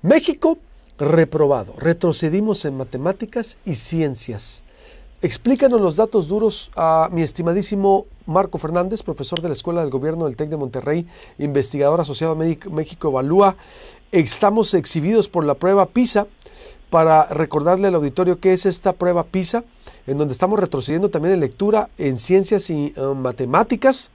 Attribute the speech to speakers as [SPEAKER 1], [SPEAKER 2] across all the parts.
[SPEAKER 1] México, reprobado. Retrocedimos en matemáticas y ciencias. Explícanos los datos duros a mi estimadísimo Marco Fernández, profesor de la Escuela del Gobierno del TEC de Monterrey, investigador asociado a México Evalúa. Estamos exhibidos por la prueba PISA. Para recordarle al auditorio qué es esta prueba PISA, en donde estamos retrocediendo también en lectura, en ciencias y matemáticas.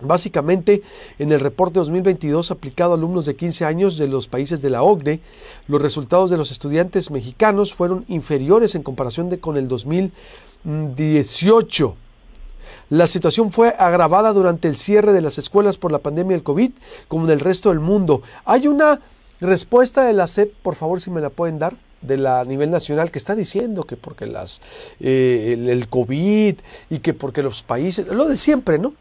[SPEAKER 1] Básicamente, en el reporte 2022 aplicado a alumnos de 15 años de los países de la OCDE, los resultados de los estudiantes mexicanos fueron inferiores en comparación con el 2018. La situación fue agravada durante el cierre de las escuelas por la pandemia del COVID, como en el resto del mundo. Hay una respuesta de la SEP, por favor, si me la pueden dar, de la nivel nacional, que está diciendo que porque el COVID y que porque los países, lo de siempre, ¿no?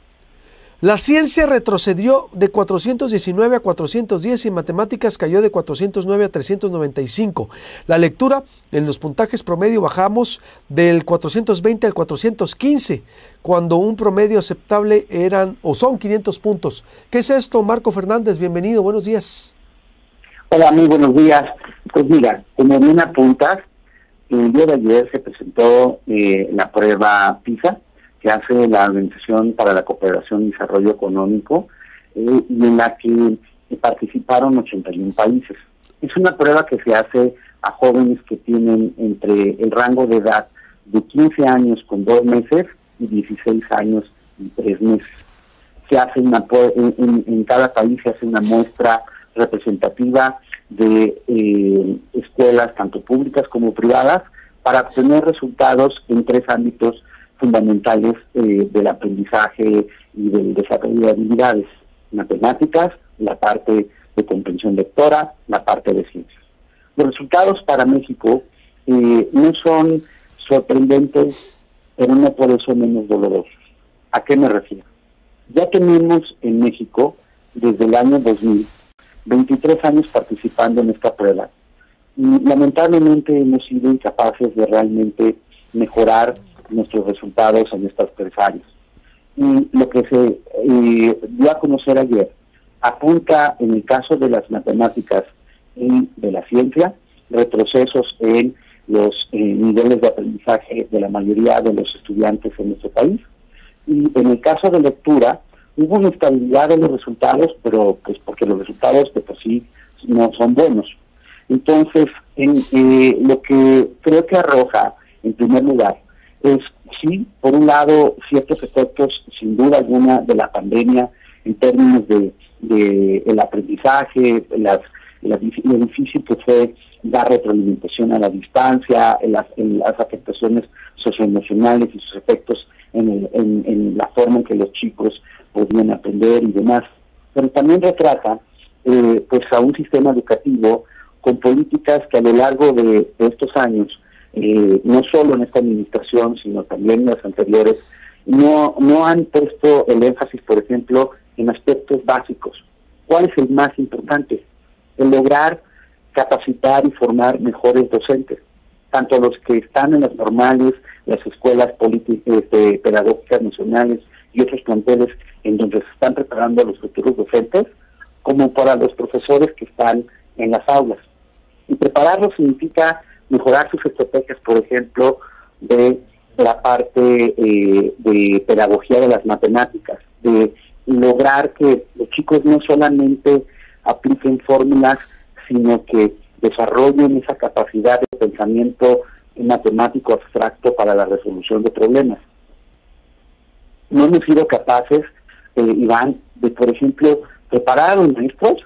[SPEAKER 1] La ciencia retrocedió de 419 a 410 y en matemáticas cayó de 409 a 395. La lectura, en los puntajes promedio bajamos del 420 al 415, cuando un promedio aceptable son 500 puntos. ¿Qué es esto, Marco Fernández? Bienvenido, buenos días.
[SPEAKER 2] Hola, muy buenos días. Pues mira, como bien apuntas, el día de ayer se presentó la prueba PISA, que hace la Organización para la Cooperación y Desarrollo Económico, y en la que participaron 81 países. Es una prueba que se hace a jóvenes que tienen entre el rango de edad de 15 años con 2 meses y 16 años y 3 meses. Se hace en cada país se hace una muestra representativa de escuelas tanto públicas como privadas para obtener resultados en 3 ámbitos fundamentales del aprendizaje y del desarrollo de habilidades: matemáticas, la parte de comprensión lectora, la parte de ciencias. Los resultados para México no son sorprendentes, pero no por eso menos dolorosos. ¿A qué me refiero? Ya tenemos en México, desde el año 2000, 23 años participando en esta prueba, y lamentablemente hemos sido incapaces de realmente mejorar nuestros resultados en estas 3 áreas. Y lo que se dio a conocer ayer apunta, en el caso de las matemáticas y de la ciencia, retrocesos en los niveles de aprendizaje de la mayoría de los estudiantes en nuestro país. Y en el caso de lectura, hubo una estabilidad en los resultados, pero pues porque los resultados de por sí no son buenos. Entonces, lo que creo que arroja, en primer lugar, es, sí, por un lado, ciertos efectos, sin duda alguna, de la pandemia, en términos de el aprendizaje, lo difícil que fue dar retroalimentación a la distancia, en las afectaciones socioemocionales y sus efectos en la forma en que los chicos podían aprender y demás. Pero también retrata pues a un sistema educativo con políticas que a lo largo de estos años, no solo en esta administración, sino también en las anteriores, no han puesto el énfasis, por ejemplo, en aspectos básicos. ¿Cuál es el más importante? El lograr capacitar y formar mejores docentes, tanto los que están en las normales, las escuelas pedagógicas nacionales y otros planteles en donde se están preparando a los futuros docentes, como para los profesores que están en las aulas. Y prepararlos significa mejorar sus estrategias, por ejemplo, de la parte de pedagogía de las matemáticas, de lograr que los chicos no solamente apliquen fórmulas, sino que desarrollen esa capacidad de pensamiento matemático abstracto para la resolución de problemas. No hemos sido capaces, Iván, de, por ejemplo, preparar a los maestros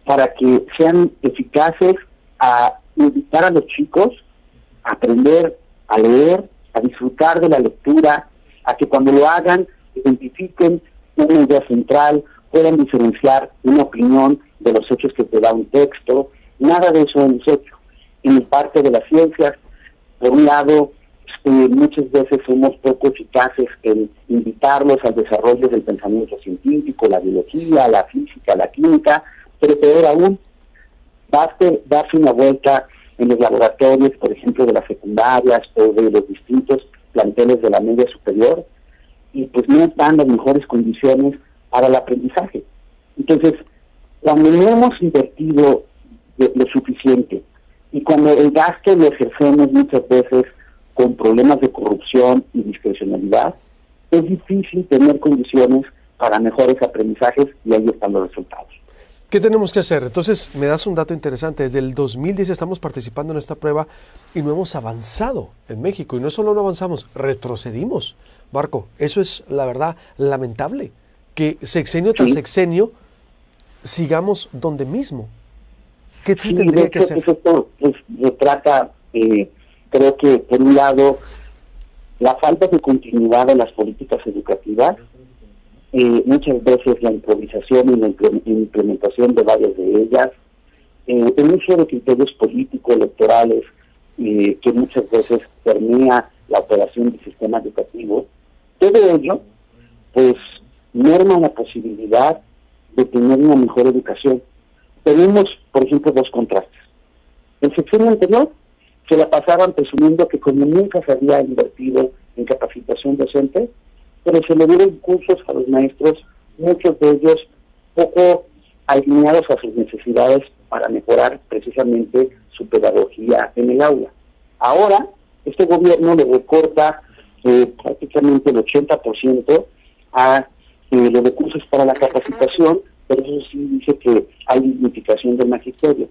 [SPEAKER 2] para que sean eficaces a invitar a los chicos a aprender a leer, a disfrutar de la lectura, a que cuando lo hagan identifiquen una idea central, puedan diferenciar una opinión de los hechos que te da un texto. Nada de eso hemos hecho. En parte de las ciencias, por un lado, muchas veces somos poco eficaces en invitarlos al desarrollo del pensamiento científico, la biología, la física, la química, pero peor aún, baste darse una vuelta en los laboratorios, por ejemplo, de las secundarias o de los distintos planteles de la media superior, y pues no están las mejores condiciones para el aprendizaje. Entonces, cuando no hemos invertido lo suficiente. Y cuando el gasto lo ejercemos muchas veces con problemas de corrupción y discrecionalidad, es difícil tener condiciones para mejores aprendizajes y ahí están los resultados.
[SPEAKER 1] ¿Qué tenemos que hacer? Entonces, me das un dato interesante. Desde el 2010 estamos participando en esta prueba y no hemos avanzado en México. Y no solo no avanzamos, retrocedimos. Marco, eso es la verdad lamentable, que sexenio tras sexenio sigamos donde mismo. ¿Qué se tendría que hacer?
[SPEAKER 2] Esto retrata, creo que por un lado, la falta de continuidad de las políticas educativas, muchas veces la improvisación y la implementación de varias de ellas, el uso de criterios políticos, electorales, que muchas veces permea la operación del sistema educativo. Todo ello, pues, merma la posibilidad de tener una mejor educación. Tenemos, por ejemplo, dos contrastes. El sexenio anterior se la pasaban presumiendo que como nunca se había invertido en capacitación docente, pero se le dieron cursos a los maestros, muchos de ellos poco alineados a sus necesidades para mejorar precisamente su pedagogía en el aula. Ahora, este gobierno le recorta prácticamente el 80% a los recursos para la capacitación, pero eso sí dice que hay dignificación del magisterio.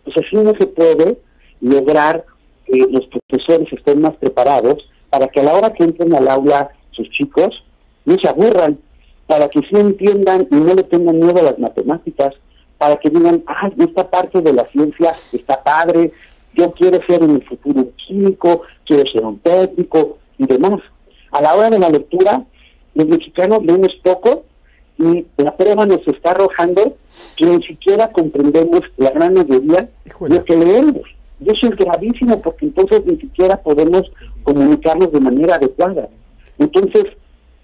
[SPEAKER 2] Pues así no se puede lograr que los profesores estén más preparados para que a la hora que entren al aula sus chicos no se aburran, para que sí entiendan y no le tengan miedo a las matemáticas, para que digan, esta parte de la ciencia está padre, yo quiero ser en el futuro un químico, quiero ser un técnico y demás. A la hora de la lectura, los mexicanos leemos poco y la prueba nos está arrojando que ni siquiera comprendemos la gran mayoría de lo que leemos. Y eso es gravísimo porque entonces ni siquiera podemos comunicarnos de manera adecuada. Entonces,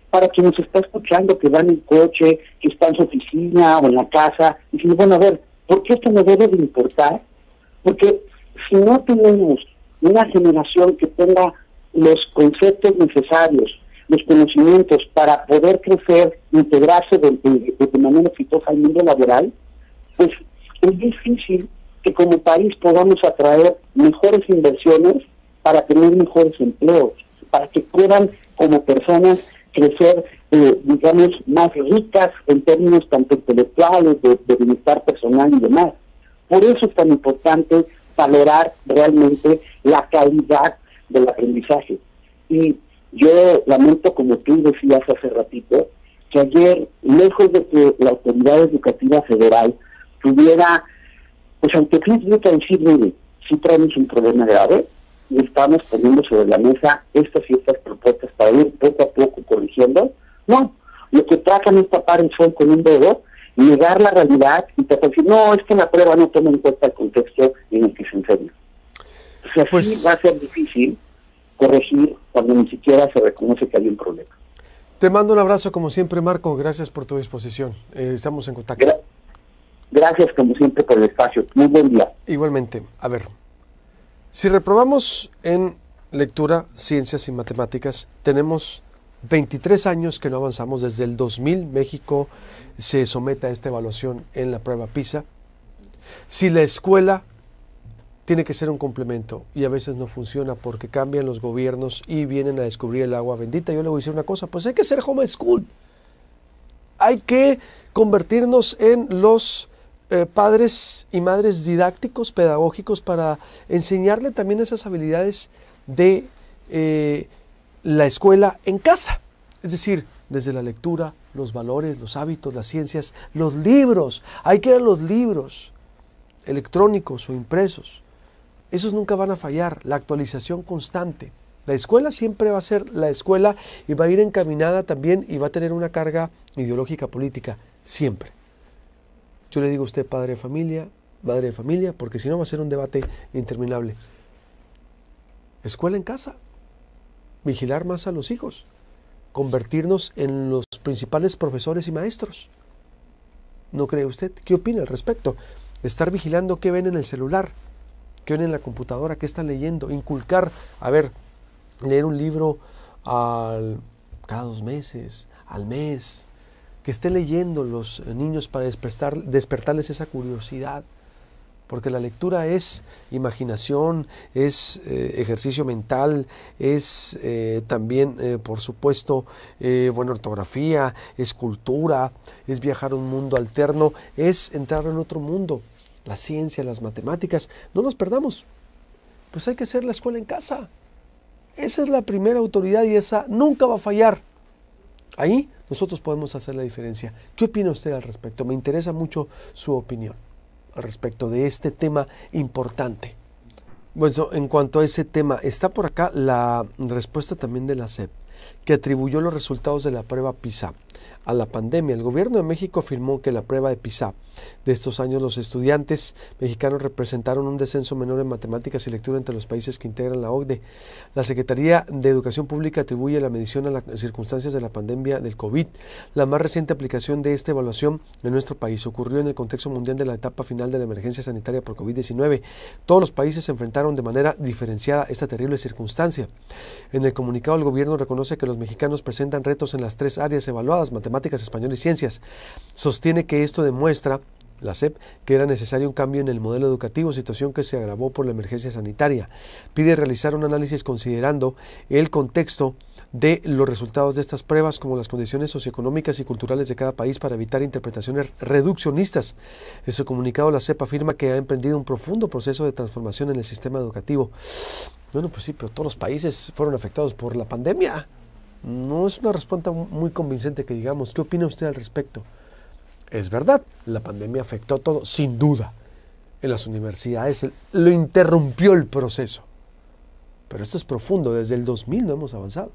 [SPEAKER 2] para quien nos está escuchando, que va en el coche, que está en su oficina o en la casa, diciendo, bueno, a ver, ¿por qué esto me debe de importar? Porque si no tenemos una generación que tenga los conceptos necesarios, los conocimientos para poder crecer, integrarse de manera exitosa al mundo laboral, pues es difícil que como país podamos atraer mejores inversiones para tener mejores empleos, para que puedan como personas crecer, digamos, más ricas en términos tanto intelectuales, de bienestar personal y demás. Por eso es tan importante valorar realmente la calidad del aprendizaje. Y yo lamento, como tú decías hace ratito, que ayer, lejos de que la Autoridad Educativa Federal tuviera, pues ante crítica decir, mire, si traemos un problema grave, y estamos poniendo sobre la mesa estas y estas propuestas para ir poco a poco corrigiendo. No, lo que tratan es tapar el sol con un dedo, negar la realidad y tratar de decir, no, es que la prueba no toma en cuenta el contexto en el que se enseña. O sea, pues, sí va a ser difícil corregir cuando ni siquiera se reconoce que hay un problema.
[SPEAKER 1] Te mando un abrazo como siempre, Marco. Gracias por tu disposición. Estamos en contacto.
[SPEAKER 2] Gracias como siempre por el espacio. Muy buen día.
[SPEAKER 1] Igualmente. A ver, si reprobamos en lectura, ciencias y matemáticas, tenemos 23 años que no avanzamos. Desde el 2000 México se somete a esta evaluación en la prueba PISA. Si la escuela tiene que ser un complemento y a veces no funciona porque cambian los gobiernos y vienen a descubrir el agua bendita, yo le voy a decir una cosa, pues hay que ser homeschool. Hay que convertirnos en los padres y madres didácticos, pedagógicos, para enseñarle también esas habilidades de la escuela en casa. Es decir, desde la lectura, los valores, los hábitos, las ciencias, los libros. Hay que ir a los libros electrónicos o impresos. Esos nunca van a fallar, la actualización constante. La escuela siempre va a ser la escuela y va a ir encaminada también y va a tener una carga ideológica política, siempre. Yo le digo a usted padre de familia, madre de familia, porque si no va a ser un debate interminable. Escuela en casa, vigilar más a los hijos, convertirnos en los principales profesores y maestros. ¿No cree usted? ¿Qué opina al respecto? Estar vigilando qué ven en el celular, qué ven en la computadora, qué están leyendo, inculcar, leer un libro cada 2 meses, al mes, que esté leyendo los niños para despertarles esa curiosidad. porque la lectura es imaginación, es ejercicio mental, es también, por supuesto, buena ortografía, es cultura, es viajar a un mundo alterno, es entrar en otro mundo. La ciencia, las matemáticas, no nos perdamos, pues hay que hacer la escuela en casa. Esa es la primera autoridad y esa nunca va a fallar. Ahí nosotros podemos hacer la diferencia. ¿Qué opina usted al respecto? Me interesa mucho su opinión al respecto de este tema importante. Bueno, en cuanto a ese tema, está por acá la respuesta también de la SEP, que atribuyó los resultados de la prueba PISA a la pandemia. El gobierno de México afirmó que la prueba de PISA de estos años los estudiantes mexicanos representaron un descenso menor en matemáticas y lectura entre los países que integran la OCDE. La Secretaría de Educación Pública atribuye la medición a las circunstancias de la pandemia del COVID. La más reciente aplicación de esta evaluación en nuestro país ocurrió en el contexto mundial de la etapa final de la emergencia sanitaria por COVID-19. Todos los países se enfrentaron de manera diferenciada esta terrible circunstancia. En el comunicado, el gobierno reconoce que los mexicanos presentan retos en las 3 áreas evaluadas: matemáticas, español y ciencias. Sostiene que esto demuestra, la SEP, que era necesario un cambio en el modelo educativo, situación que se agravó por la emergencia sanitaria. Pide realizar un análisis considerando el contexto de los resultados de estas pruebas, como las condiciones socioeconómicas y culturales de cada país, para evitar interpretaciones reduccionistas. En su comunicado, la SEP afirma que ha emprendido un profundo proceso de transformación en el sistema educativo. Bueno, pues sí, pero todos los países fueron afectados por la pandemia. No es una respuesta muy convincente que digamos. ¿Qué opina usted al respecto? Es verdad, la pandemia afectó todo, sin duda. En las universidades lo interrumpió el proceso. Pero esto es profundo, desde el 2000 no hemos avanzado.